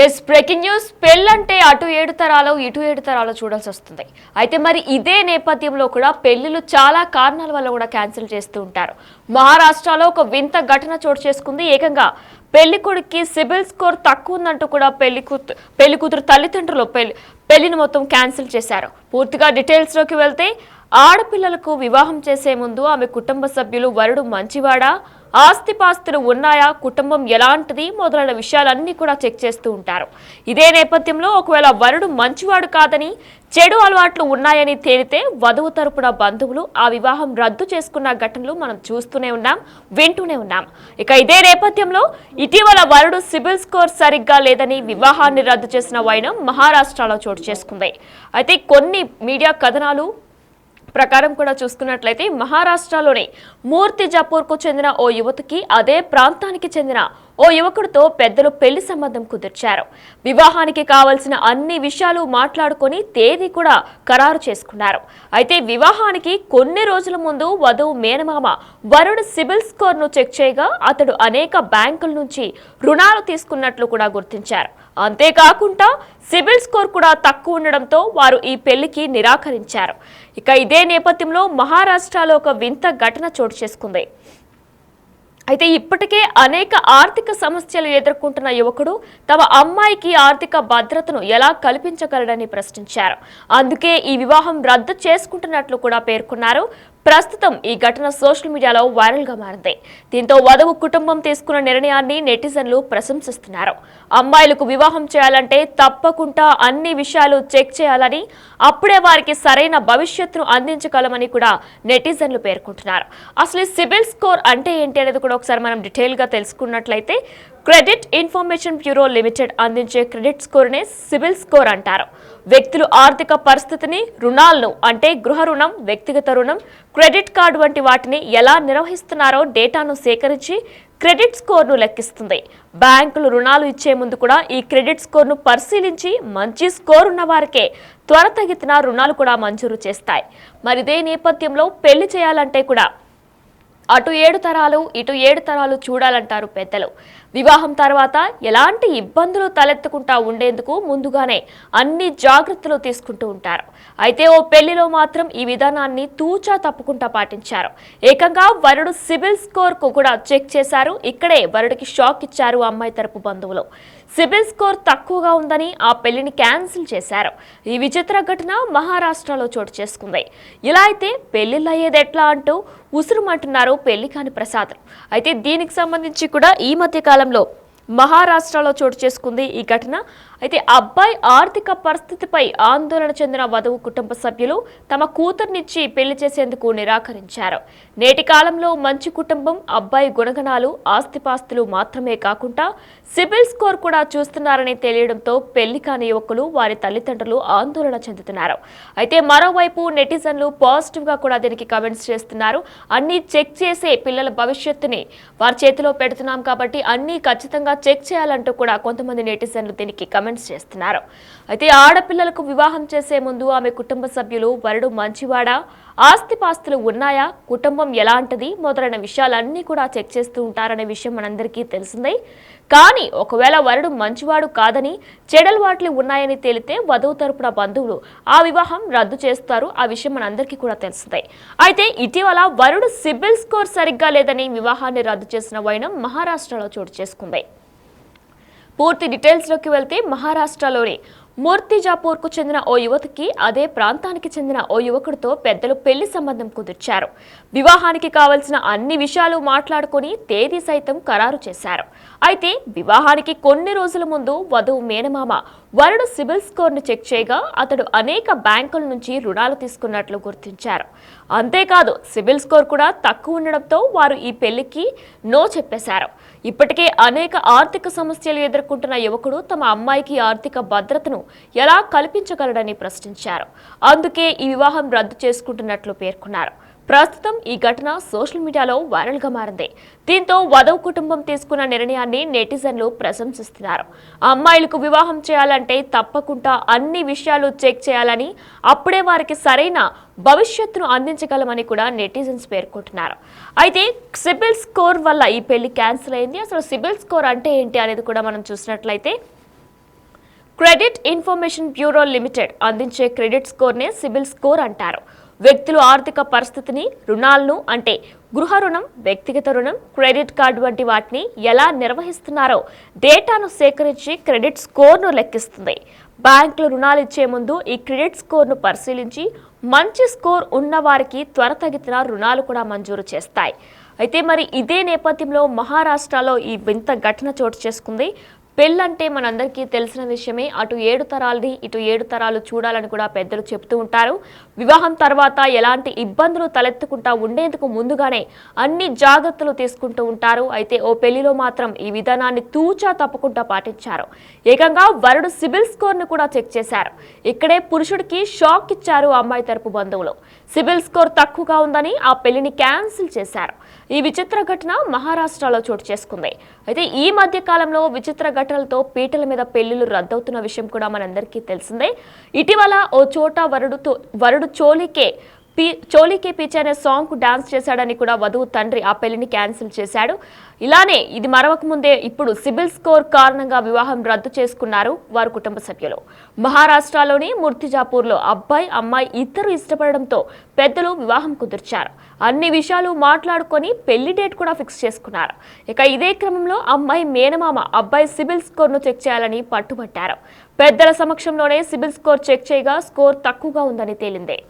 Yes breaking news. పెళ్ళంటే అటు 7 తరాలు ఇటు 7 తరాలు చూడాల్సి వస్తుంది. అయితే మరి ఇదే నేపథ్యంలో కూడా పెళ్లిలు చాలా కారణాల వల్ల కూడా క్యాన్సిల్ చేస్తూ ఉంటారు. మహారాష్ట్రలో ఒక వింత ఘటన చోటు చేసుకుంది. ఏకంగా పెళ్లి కొడుక్కి సిబిల్ స్కోర్ తక్కువ ఉందంటూ కూడా పెళ్లి కూతురు తల్లిదండ్రులు పెళ్లిని మొత్తం క్యాన్సిల్ చేశారు. పూర్తిగా డీటెయిల్స్ లోకి వెళ్తే, ఆడపిల్లలకు వివాహం చేసే ముందు ఆమె కుటుంబ సభ్యులు వరుడు మంచివాడా, ఆస్తిపాస్తులు ఉన్నాయా, కుటుంబం ఎలాంటిది మొదలైన విషయాలన్నీ కూడా చెక్ చేస్తూ ఉంటారు. ఇదే నేపథ్యంలో ఒకవేళ వరుడు మంచివాడు కాదని, చెడు అలవాట్లు ఉన్నాయని తేలితే వధువు తరపున బంధువులు ఆ వివాహం రద్దు చేసుకున్న ఘటనలు మనం చూస్తూనే ఉన్నాం, వింటూనే ఉన్నాం. ఇక ఇదే నేపథ్యంలో ఇటీవల వరుడు సిబిల్ స్కోర్ సరిగ్గా లేదని వివాహాన్ని రద్దు చేసిన వైనం మహారాష్ట్రలో చోటు చేసుకుంది. అయితే కొన్ని మీడియా కథనాలు ప్రకారం కూడా చూసుకున్నట్లయితే, మహారాష్ట్రలోని మూర్తిజాపూర్కు చెందిన ఓ యువతికి అదే ప్రాంతానికి చెందిన ఓ యువకుడితో పెద్దలు పెళ్లి సంబంధం కుదిర్చారు. వివాహానికి కావలసిన అన్ని విషయాలు మాట్లాడుకొని తేదీ కూడా ఖరారు చేసుకున్నారు. అయితే వివాహానికి కొన్ని రోజుల ముందు వధువు మేనమామ వరుడు సిబిల్ స్కోర్ ను చెక్ చేయగా అతడు అనేక బ్యాంకుల నుంచి రుణాలు తీసుకున్నట్లు కూడా గుర్తించారు. అంతేకాకుండా సిబిల్ స్కోర్ కూడా తక్కువ ఉండడంతో వారు ఈ పెళ్లికి నిరాకరించారు. ఇక ఇదే నేపథ్యంలో మహారాష్ట్రలో ఒక వింత ఘటన చోటు చేసుకుంది. అయితే ఇప్పటికే అనేక ఆర్థిక సమస్యలు ఎదుర్కొంటున్న యువకుడు తమ అమ్మాయికి ఆర్థిక భద్రతను ఎలా కల్పించగలడని ప్రశ్నించారు. అందుకే ఈ వివాహం రద్దు చేసుకుంటున్నట్లు కూడా పేర్కొన్నారు. ప్రస్తుతం ఈ ఘటన సోషల్ మీడియాలో వైరల్ గా మారింది. దీంతో వధువు కుటుంబం తీసుకున్న నిర్ణయాన్ని నెటిజన్లు ప్రశంసిస్తున్నారు. అమ్మాయిలకు వివాహం చేయాలంటే తప్పకుండా అన్ని విషయాలు చెక్ చేయాలని, అప్పుడే వారికి సరైన భవిష్యత్తును అందించగలమని కూడా నెటిజన్లు పేర్కొంటున్నారు. అసలు సిబిల్ స్కోర్ అంటే ఏంటి అనేది కూడా ఒకసారి మనం డీటెయిల్ గా తెలుసుకున్నట్లయితే, క్రెడిట్ ఇన్ఫర్మేషన్ బ్యూరో లిమిటెడ్ అందించే క్రెడిట్ స్కోర్నే సిబిల్ స్కోర్ అంటారు. వ్యక్తులు ఆర్థిక పరిస్థితిని, రుణాలను అంటే గృహ రుణం, వ్యక్తిగత రుణం, క్రెడిట్ కార్డు వంటి వాటిని ఎలా నిర్వహిస్తున్నారో డేటాను సేకరించి క్రెడిట్ స్కోర్ను లెక్కిస్తుంది. బ్యాంకులు రుణాలు ఇచ్చే ముందు కూడా ఈ క్రెడిట్ స్కోర్ను పరిశీలించి మంచి స్కోర్ ఉన్న వారికే త్వరితగతిన రుణాలు కూడా మంజూరు చేస్తాయి. మరి ఇదే నేపథ్యంలో పెళ్లి చేయాలంటే కూడా అటు 7 తరాలు ఇటు 7 తరాలు చూడాలంటారు పెద్దలు. వివాహం తర్వాత ఎలాంటి ఇబ్బందులు తలెత్తకుండా ఉండేందుకు ముందుగానే అన్ని జాగ్రత్తలు తీసుకుంటూ ఉంటారు. అయితే ఓ పెళ్లిలో మాత్రం ఈ విధానాన్ని తూచా తప్పకుండా పాటించారు. ఏకంగా వరుడు సిబిల్ స్కోర్ కు కూడా చెక్ చేశారు. ఇక్కడే వరుడికి షాక్ ఇచ్చారు అమ్మాయి తరపు బంధువులు. సిబిల్ స్కోర్ తక్కువగా ఉందని ఆ పెళ్లిని క్యాన్సిల్ చేశారు. ఈ విచిత్ర ఘటన మహారాష్ట్రలో చోటు చేసుకుంది. ఇలా అయితే పెళ్లిళ్ళయ్యేది ఎట్లా అంటూ ఉసురుమంటున్నారు పెళ్లి కాని ప్రసాద్. అయితే దీనికి సంబంధించి కూడా ఈ మధ్య కాలంలో మహారాష్ట్రలో చోటు చేసుకుంది ఈ ఘటన. అయితే అబ్బాయి ఆర్థిక పరిస్థితిపై ఆందోళన చెందిన వధువు కుటుంబ సభ్యులు తమ కూతుర్నిచ్చి పెళ్లి చేసేందుకు నిరాకరించారు. నేటి కాలంలో మంచి కుటుంబం, అబ్బాయి గుణగణాలు, ఆస్తిపాస్తులు మాత్రమే కాకుండా సిబిల్ స్కోర్ కూడా చూస్తున్నారని తెలియడంతో పెళ్లి కాని యువకులు, వారి తల్లిదండ్రులు ఆందోళన చెందుతున్నారు. అయితే మరోవైపు నెటిజన్లు పాజిటివ్ గా కూడా దీనికి కమెంట్స్ చేస్తున్నారు. అన్ని చెక్ చేసే పిల్లల భవిష్యత్తుని వారి చేతిలో పెడుతున్నాం కాబట్టి అన్ని ఖచ్చితంగా చెక్ చేయాలంటూ కూడా కొంతమంది నెటిజన్లు దీనికి కమెంట్స్ చేస్తున్నారు. అయితే ఆడపిల్లలకు వివాహం చేసే ముందు ఆమె కుటుంబ సభ్యులు వరుడు మంచివాడా, ఆస్తిపాస్తులు ఉన్నాయా, కుటుంబం ఎలాంటిది మొదలైన విషయాలన్నీ కూడా చెక్ చేస్తూ ఉంటారనే విషయం మనందరికీ తెలిసిందే. కానీ ఒకవేళ వరుడు మంచివాడు కాదని, చెడలవాట్లు ఉన్నాయని తేలితే వధువు తరపున బంధువులు ఆ వివాహం రద్దు చేస్తారు. ఆ విషయం మనందరికీ కూడా తెలిసిందే. అయితే ఇటీవల వరుడు సిబిల్ స్కోర్ సరిగ్గా లేదని వివాహాన్ని రద్దు చేసిన వైనం మహారాష్ట్రలో చోటు చేసుకుంది. పూర్తి డీటెయిల్స్ లోకి వెళ్తే, మహారాష్ట్రలోని మూర్తిజాపూర్కు చెందిన ఓ యువతికి అదే ప్రాంతానికి చెందిన ఓ యువకుడితో పెద్దలు పెళ్లి సంబంధం కుదిర్చారు. వివాహానికి కావలసిన అన్ని విషయాలు మాట్లాడుకుని తేదీ సైతం ఖరారు చేశారు. అయితే వివాహానికి కొన్ని రోజుల ముందు వధువు మేనమామ వరుడు సిబిల్ స్కోర్ ను చెక్ చేయగా అతడు అనేక బ్యాంకుల నుంచి రుణాలు తీసుకున్నట్లు గుర్తించారు. అంతేకాదు సిబిల్ స్కోర్ కూడా తక్కువ ఉండడంతో వారు ఈ పెళ్లికి నో చెప్పేశారు. ఇప్పటికే అనేక ఆర్థిక సమస్యలు ఎదుర్కొంటున్న యువకుడు తమ అమ్మాయికి ఆర్థిక భద్రతను ఎలా కల్పించగలడని ప్రశ్నించారు. అందుకే ఈ వివాహం రద్దు చేసుకుంటున్నట్లు పేర్కొన్నారు. ప్రస్తుతం ఈ ఘటన సోషల్ మీడియాలో వైరల్ గా మారింది. దీంతో వధువు కుటుంబం తీసుకున్న నిర్ణయాన్ని నెటిజన్లు ప్రశంసిస్తున్నారు. అమ్మాయిలకు వివాహం చేయాలంటే తప్పకుండా అన్ని విషయాలు చెక్ చేయాలని, అప్పుడే వారికి సరైన భవిష్యత్తును అందించగలమని కూడా నెటిజన్స్ పేర్కొంటున్నారు. అయితే సిబిల్ స్కోర్ వల్ల ఈ పెళ్లి క్యాన్సిల్ అయింది. అసలు సిబిల్ స్కోర్ అంటే ఏంటి అనేది కూడా మనం చూసినట్లయితే, క్రెడిట్ ఇన్ఫర్మేషన్ బ్యూరో లిమిటెడ్ అందించే క్రెడిట్ స్కోర్నే సిబిల్ స్కోర్ అంటారు. వ్యక్తులు ఆర్థిక పరిస్థితిని, రుణాలను అంటే గృహ రుణం, వ్యక్తిగత రుణం, క్రెడిట్ కార్డు వంటి వాటిని ఎలా నిర్వహిస్తున్నారో డేటాను సేకరించి క్రెడిట్ స్కోర్ను లెక్కిస్తుంది. బ్యాంకులు రుణాలు ఇచ్చే ముందు ఈ క్రెడిట్ స్కోర్ను పరిశీలించి మంచి స్కోర్ ఉన్న వారికి త్వరితగతిన రుణాలు కూడా మంజూరు చేస్తాయి. అయితే మరి ఇదే నేపథ్యంలో మహారాష్ట్రలో ఈ వింత ఘటన చోటు చేసుకుంది. పెళ్ళంటే మనందరికీ తెలిసిన విషయమే. అటు 7 తరాలది ఇటు 7 తరాలు చూడాలని కూడా పెద్దలు చెప్తూ ఉంటారు. వివాహం తర్వాత ఎలాంటి ఇబ్బందులు తలెత్తుకుంటా ఉండేందుకు ముందుగానే అన్ని జాగ్రత్తలు తీసుకుంటూ ఉంటారు. అయితే ఓ పెళ్లిలో మాత్రం ఈ విధానాన్ని తూచా తప్పకుండా పాటించారు. ఏకంగా వరుడు సిబిల్ స్కోర్ను కూడా చెక్ చేశారు. ఇక్కడే పురుషుడికి షాక్ ఇచ్చారు అమ్మాయి తరపు బంధువులు. సిబిల్ స్కోర్ తక్కువగా ఉందని ఆ పెళ్లిని క్యాన్సిల్ చేశారు. ఈ విచిత్ర ఘటన మహారాష్ట్రలో చోటు చేసుకుంది. అయితే ఈ మధ్య కాలంలో విచిత్ర ఘటనలతో పీటల మీద పెళ్లిళ్లు రద్దవుతున్న విషయం కూడా మనందరికీ తెలిసిందే. ఇటీవల ఓ చోట వరుడు చోలీకే పీచే అనే సాంగ్ కు డాన్స్ చేశాడని కూడా వధువు తండ్రి ఆ పెళ్లిని క్యాన్సిల్ చేశాడు. ఇలానే ఇది మరవక ముందే ఇప్పుడు సిబిల్ స్కోర్ కారణంగా వివాహం రద్దు చేసుకున్నారు వారి కుటుంబ సభ్యులు. మహారాష్ట్రలోని మూర్తిజాపూర్లో అబ్బాయి అమ్మాయి ఇద్దరు ఇష్టపడడంతో పెద్దలు వివాహం కుదిర్చారు. అన్ని విషయాలు మాట్లాడుకొని పెళ్లి డేట్ కూడా ఫిక్స్ చేసుకున్నారు. ఇక ఇదే క్రమంలో అమ్మాయి మేనమామ అబ్బాయి సిబిల్ స్కోర్ ను చెక్ చేయాలని పట్టుబట్టారు. పెద్దల సమక్షంలోనే సిబిల్ స్కోర్ చెక్ చేయగా స్కోర్ తక్కువగా ఉందని తేలింది.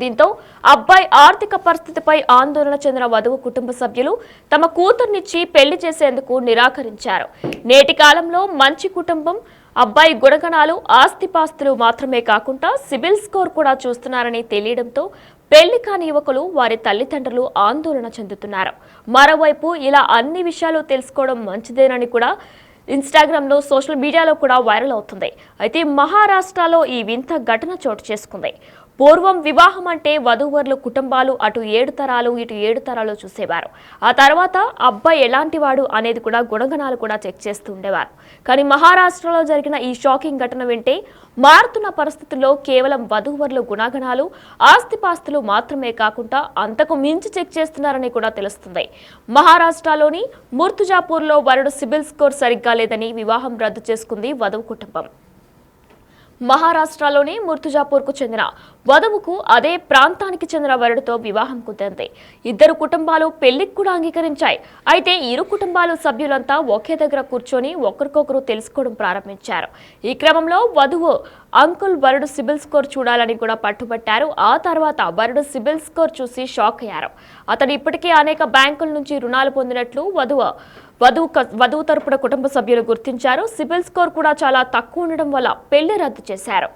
దీంతో అబ్బాయి ఆర్థిక పరిస్థితిపై ఆందోళన చెందిన వధువు కుటుంబ సభ్యులు తమ కూతుర్నిచ్చి పెళ్లి చేసేందుకు నిరాకరించారు. నేటి కాలంలో మంచి కుటుంబం, అబ్బాయి గుణగణాలు, ఆస్తిపాస్తులు మాత్రమే కాకుండా సిబిల్ స్కోర్ కూడా చూస్తున్నారని తెలియడంతో పెళ్లి కాని యువకులు, వారి తల్లిదండ్రులు ఆందోళన చెందుతున్నారు. మరోవైపు ఇలా అన్ని విషయాలు తెలుసుకోవడం మంచిదేనని కూడా ఇన్స్టాగ్రామ్లో, సోషల్ మీడియాలో కూడా వైరల్ అవుతుంది. అయితే మహారాష్ట్రలో ఈ వింత ఘటన చోటు చేసుకుంది. పూర్వం వివాహం అంటే వధూవరుల కుటుంబాలు అటు 7 తరాలు ఇటు 7 తరాలు చూసేవారు. ఆ తర్వాత అబ్బాయి ఎలాంటి వాడు అనేది కూడా గుణగణాలు కూడా చెక్ చేస్తూ ఉండేవారు. కానీ మహారాష్ట్రలో జరిగిన ఈ షాకింగ్ ఘటన వింటే మారుతున్న పరిస్థితుల్లో కేవలం వధూవరుల గుణగణాలు, ఆస్తిపాస్తులు మాత్రమే కాకుండా అంతకు మించి చెక్ చేస్తున్నారని కూడా తెలుస్తుంది. మహారాష్ట్రలోని మూర్తిజాపూర్లో వరుడు సిబిల్ స్కోర్ సరిగ్గా లేదని వివాహం రద్దు చేసుకుంది వధువు కుటుంబం. మహారాష్ట్రలోని మూర్తిజాపూర్కు చెందిన వధువుకు అదే ప్రాంతానికి చెందిన వరుడితో వివాహం కుదిరింది. ఇద్దరు కుటుంబాలు పెళ్లికి కూడా అంగీకరించాయి. అయితే ఇరు కుటుంబాల సభ్యులంతా ఒకే దగ్గర కూర్చొని ఒకరికొకరు తెలుసుకోవడం ప్రారంభించారు. ఈ క్రమంలో వధువు అంకుల్ వరుడు సిబిల్ స్కోర్ చూడాలని కూడా పట్టుబట్టారు. ఆ తర్వాత వరుడు సిబిల్ స్కోర్ చూసి షాక్ అయ్యారు. అతడు ఇప్పటికే అనేక బ్యాంకుల నుంచి రుణాలు పొందినట్లు వధువు తరపున కుటుంబ సభ్యులు గుర్తించారు. సిబిల్ స్కోర్ కూడా చాలా తక్కువ ఉండడం వల్ల పెళ్లి రద్దు చేశారు.